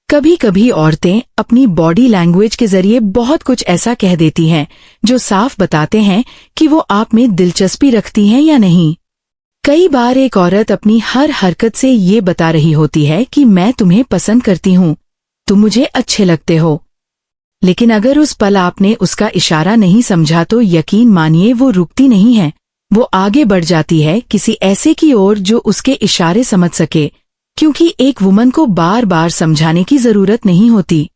कभी कभी औरतें अपनी बॉडी लैंग्वेज के जरिए बहुत कुछ ऐसा कह देती हैं जो साफ बताते हैं कि वो आप में दिलचस्पी रखती हैं या नहीं। कई बार एक औरत अपनी हर हरकत से ये बता रही होती है कि मैं तुम्हें पसंद करती हूँ, तुम मुझे अच्छे लगते हो। लेकिन अगर उस पल आपने उसका इशारा नहीं समझा तो यकीन मानिए वो रुकती नहीं है। वो आगे बढ़ जाती है किसी ऐसे की ओर जो उसके इशारे समझ सके, क्योंकि एक वुमन को बार बार समझाने की जरूरत नहीं होती।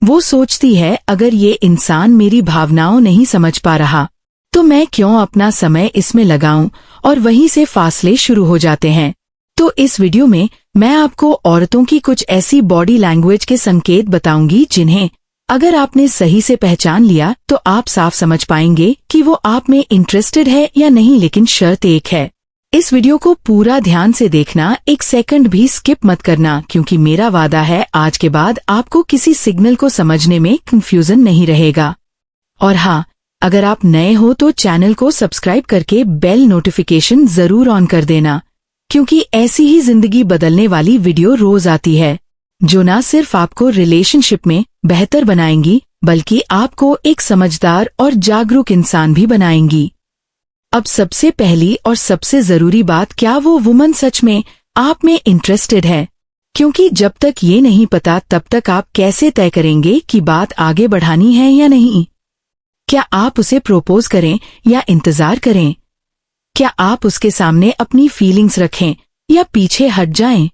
वो सोचती है अगर ये इंसान मेरी भावनाओं नहीं समझ पा रहा तो मैं क्यों अपना समय इसमें लगाऊं, और वहीं से फासले शुरू हो जाते हैं। तो इस वीडियो में मैं आपको औरतों की कुछ ऐसी बॉडी लैंग्वेज के संकेत बताऊंगी जिन्हें अगर आपने सही से पहचान लिया तो आप साफ समझ पाएंगे कि वो आप में इंटरेस्टेड है या नहीं। लेकिन शर्त एक है, इस वीडियो को पूरा ध्यान से देखना, एक सेकंड भी स्किप मत करना, क्योंकि मेरा वादा है आज के बाद आपको किसी सिग्नल को समझने में कंफ्यूजन नहीं रहेगा। और हाँ, अगर आप नए हो तो चैनल को सब्सक्राइब करके बेल नोटिफिकेशन जरूर ऑन कर देना, क्योंकि ऐसी ही जिंदगी बदलने वाली वीडियो रोज आती है जो न सिर्फ आपको रिलेशनशिप में बेहतर बनाएंगी बल्कि आपको एक समझदार और जागरूक इंसान भी बनाएंगी। अब सबसे पहली और सबसे जरूरी बात, क्या वो वुमन सच में आप में इंटरेस्टेड है? क्योंकि जब तक ये नहीं पता तब तक आप कैसे तय करेंगे कि बात आगे बढ़ानी है या नहीं। क्या आप उसे प्रपोज करें या इंतजार करें? क्या आप उसके सामने अपनी फीलिंग्स रखें या पीछे हट जाएं?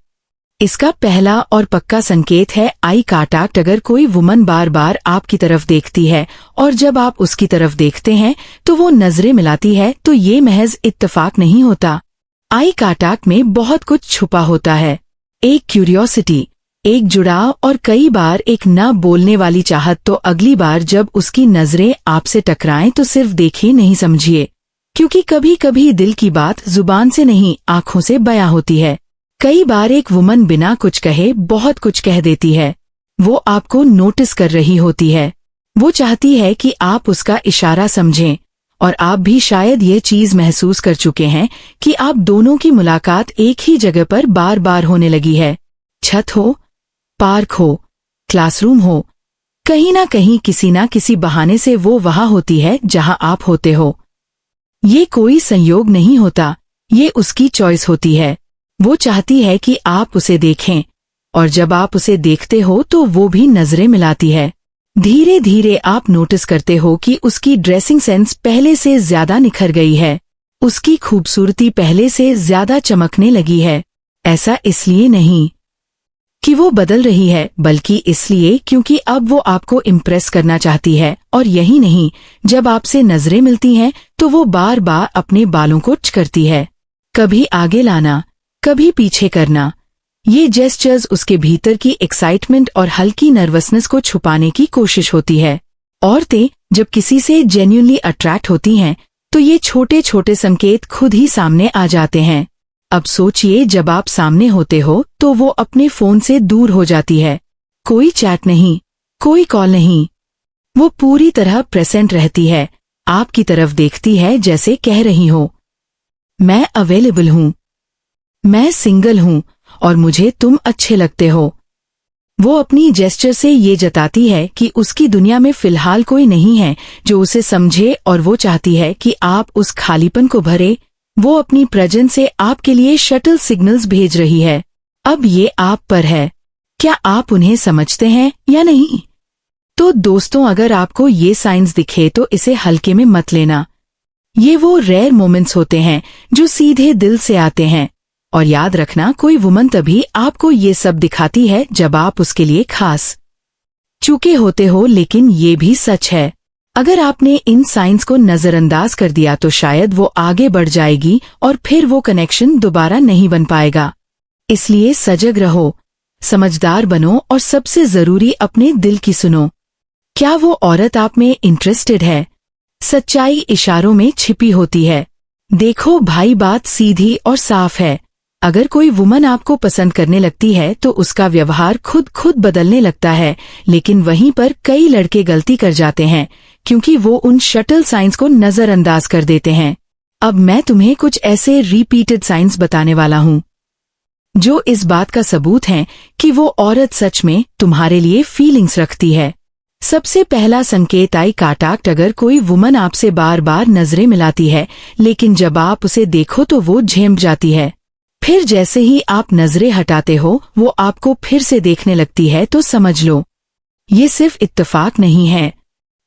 इसका पहला और पक्का संकेत है आई कांटेक्ट। अगर कोई वुमन बार बार आपकी तरफ देखती है और जब आप उसकी तरफ देखते हैं तो वो नजरें मिलाती है, तो ये महज इत्तेफाक नहीं होता। आई कांटेक्ट में बहुत कुछ छुपा होता है। एक क्यूरियोसिटी, एक जुड़ाव और कई बार एक न बोलने वाली चाहत। तो अगली बार जब उसकी नजरें आपसे टकराएं तो सिर्फ देखिए, नहीं समझिए, क्योंकि कभी कभी दिल की बात जुबान से नहीं आंखों से बयां होती है। कई बार एक वुमन बिना कुछ कहे बहुत कुछ कह देती है। वो आपको नोटिस कर रही होती है, वो चाहती है कि आप उसका इशारा समझें, और आप भी शायद ये चीज महसूस कर चुके हैं कि आप दोनों की मुलाकात एक ही जगह पर बार बार होने लगी है। छत हो, पार्क हो, क्लासरूम हो, कहीं ना कहीं किसी ना किसी बहाने से वो वहां होती है जहां आप होते हो। ये कोई संयोग नहीं होता, ये उसकी चॉइस होती है। वो चाहती है कि आप उसे देखें, और जब आप उसे देखते हो तो वो भी नजरें मिलाती है। धीरे धीरे आप नोटिस करते हो कि उसकी ड्रेसिंग सेंस पहले से ज्यादा निखर गई है, उसकी खूबसूरती पहले से ज्यादा चमकने लगी है। ऐसा इसलिए नहीं कि वो बदल रही है, बल्कि इसलिए क्योंकि अब वो आपको इम्प्रेस करना चाहती है। और यही नहीं, जब आपसे नजरें मिलती हैं तो वो बार बार अपने बालों को करती है, कभी आगे लाना, कभी पीछे करना। ये जेस्चर्स उसके भीतर की एक्साइटमेंट और हल्की नर्वसनेस को छुपाने की कोशिश होती है। औरतें जब किसी से जेन्युइनली अट्रैक्ट होती हैं तो ये छोटे छोटे संकेत खुद ही सामने आ जाते हैं। अब सोचिए, जब आप सामने होते हो तो वो अपने फोन से दूर हो जाती है। कोई चैट नहीं, कोई कॉल नहीं, वो पूरी तरह प्रेजेंट रहती है, आपकी तरफ देखती है जैसे कह रही हो, मैं अवेलेबल हूँ, मैं सिंगल हूँ और मुझे तुम अच्छे लगते हो। वो अपनी जेस्चर से ये जताती है कि उसकी दुनिया में फिलहाल कोई नहीं है जो उसे समझे, और वो चाहती है कि आप उस खालीपन को भरे। वो अपनी प्रेजेंस से आपके लिए शटल सिग्नल्स भेज रही है। अब ये आप पर है, क्या आप उन्हें समझते हैं या नहीं? तो दोस्तों, अगर आपको ये साइंस दिखे तो इसे हल्के में मत लेना। ये वो रेयर मोमेंट्स होते हैं जो सीधे दिल से आते हैं। और याद रखना, कोई वुमन तभी आपको ये सब दिखाती है जब आप उसके लिए खास चुके होते हो। लेकिन ये भी सच है, अगर आपने इन साइंस को नजरअंदाज कर दिया तो शायद वो आगे बढ़ जाएगी और फिर वो कनेक्शन दोबारा नहीं बन पाएगा। इसलिए सजग रहो, समझदार बनो, और सबसे जरूरी अपने दिल की सुनो। क्या वो औरत आप में इंटरेस्टेड है? सच्चाई इशारों में छिपी होती है। देखो भाई, बात सीधी और साफ है। अगर कोई वुमन आपको पसंद करने लगती है तो उसका व्यवहार खुद बदलने लगता है। लेकिन वहीं पर कई लड़के गलती कर जाते हैं क्योंकि वो उन शटल साइंस को नजरअंदाज कर देते हैं। अब मैं तुम्हें कुछ ऐसे रिपीटेड साइंस बताने वाला हूँ जो इस बात का सबूत हैं कि वो औरत सच में तुम्हारे लिए फीलिंग्स रखती है। सबसे पहला संकेत आई कांटेक्ट। अगर कोई वुमन आपसे बार बार नजरें मिलाती है, लेकिन जब आप उसे देखो तो वो झेम जाती है, फिर जैसे ही आप नजरें हटाते हो वो आपको फिर से देखने लगती है, तो समझ लो ये सिर्फ इत्तेफाक नहीं है।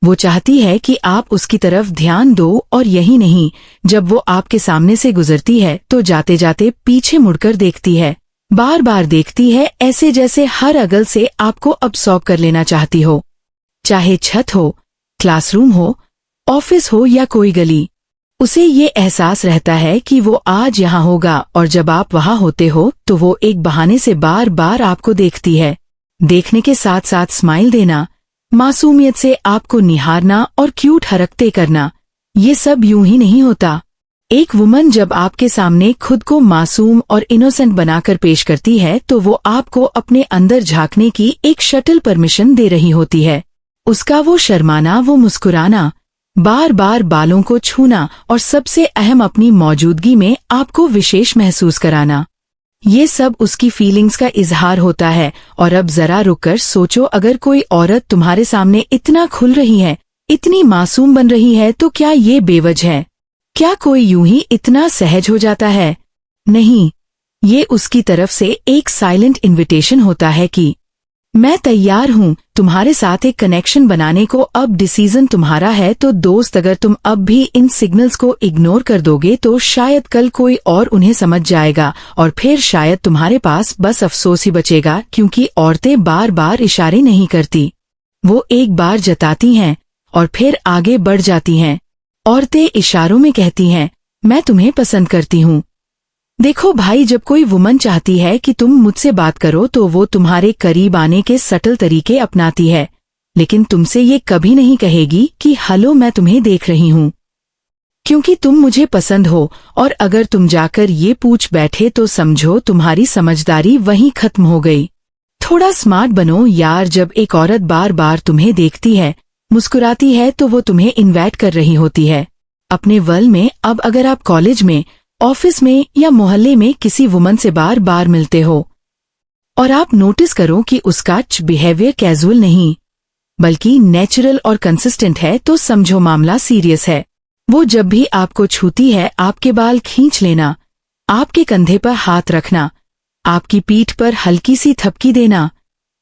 वो चाहती है कि आप उसकी तरफ ध्यान दो, और यही नहीं, जब वो आपके सामने से गुजरती है तो जाते जाते पीछे मुड़कर देखती है, बार बार देखती है, ऐसे जैसे हर अगल से आपको अब्सॉर्ब कर लेना चाहती हो। चाहे छत हो, क्लासरूम हो, ऑफिस हो या कोई गली, उसे ये एहसास रहता है कि वो आज यहाँ होगा, और जब आप वहाँ होते हो तो वो एक बहाने से बार बार आपको देखती है। देखने के साथ साथ स्माइल देना, मासूमियत से आपको निहारना और क्यूट हरकतें करना, ये सब यूं ही नहीं होता। एक वुमन जब आपके सामने खुद को मासूम और इनोसेंट बनाकर पेश करती है तो वो आपको अपने अंदर झांकने की एक शटल परमिशन दे रही होती है। उसका वो शर्माना, वो मुस्कुराना, बार बार बालों को छूना, और सबसे अहम अपनी मौजूदगी में आपको विशेष महसूस कराना, ये सब उसकी फीलिंग्स का इजहार होता है। और अब जरा रुककर सोचो, अगर कोई औरत तुम्हारे सामने इतना खुल रही है, इतनी मासूम बन रही है, तो क्या ये बेवजह है? क्या कोई यूं ही इतना सहज हो जाता है? नहीं, ये उसकी तरफ से एक साइलेंट इन्विटेशन होता है कि मैं तैयार हूँ तुम्हारे साथ एक कनेक्शन बनाने को। अब डिसीजन तुम्हारा है। तो दोस्त, अगर तुम अब भी इन सिग्नल्स को इग्नोर कर दोगे तो शायद कल कोई और उन्हें समझ जाएगा, और फिर शायद तुम्हारे पास बस अफसोस ही बचेगा, क्योंकि औरतें बार बार इशारे नहीं करती, वो एक बार जताती हैं और फिर आगे बढ़ जाती हैं। औरतें इशारों में कहती हैं, मैं तुम्हें पसंद करती हूँ। देखो भाई, जब कोई वुमन चाहती है कि तुम मुझसे बात करो तो वो तुम्हारे करीब आने के सटल तरीके अपनाती है, लेकिन तुमसे ये कभी नहीं कहेगी कि हेलो, मैं तुम्हें देख रही हूँ, क्योंकि तुम मुझे पसंद हो। और अगर तुम जाकर ये पूछ बैठे तो समझो तुम्हारी समझदारी वहीं खत्म हो गई। थोड़ा स्मार्ट बनो यार। जब एक औरत बार बार तुम्हें देखती है, मुस्कुराती है, तो वो तुम्हें इन्वाइट कर रही होती है अपने वर्ल्ड में। अब अगर आप कॉलेज में, ऑफिस में या मोहल्ले में किसी वुमन से बार बार मिलते हो और आप नोटिस करो कि उसका बिहेवियर कैजुअल नहीं बल्कि नेचुरल और कंसिस्टेंट है, तो समझो मामला सीरियस है। वो जब भी आपको छूती है, आपके बाल खींच लेना, आपके कंधे पर हाथ रखना, आपकी पीठ पर हल्की सी थपकी देना,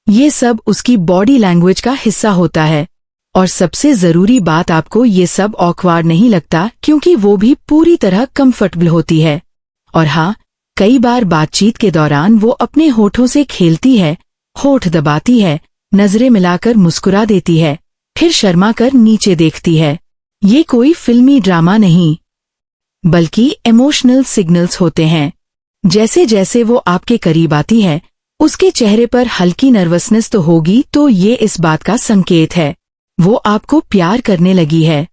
ये सब उसकी बॉडी लैंग्वेज का हिस्सा होता है। और सबसे जरूरी बात, आपको ये सब ऑकवर्ड नहीं लगता, क्योंकि वो भी पूरी तरह कंफर्टेबल होती है। और हाँ, कई बार बातचीत के दौरान वो अपने होठों से खेलती है, होठ दबाती है, नजरें मिलाकर मुस्कुरा देती है, फिर शर्मा कर नीचे देखती है। ये कोई फिल्मी ड्रामा नहीं, बल्कि इमोशनल सिग्नल्स होते हैं। जैसे जैसे वो आपके करीब आती है, उसके चेहरे पर हल्की नर्वसनेस तो होगी, तो ये इस बात का संकेत है वो आपको प्यार करने लगी है।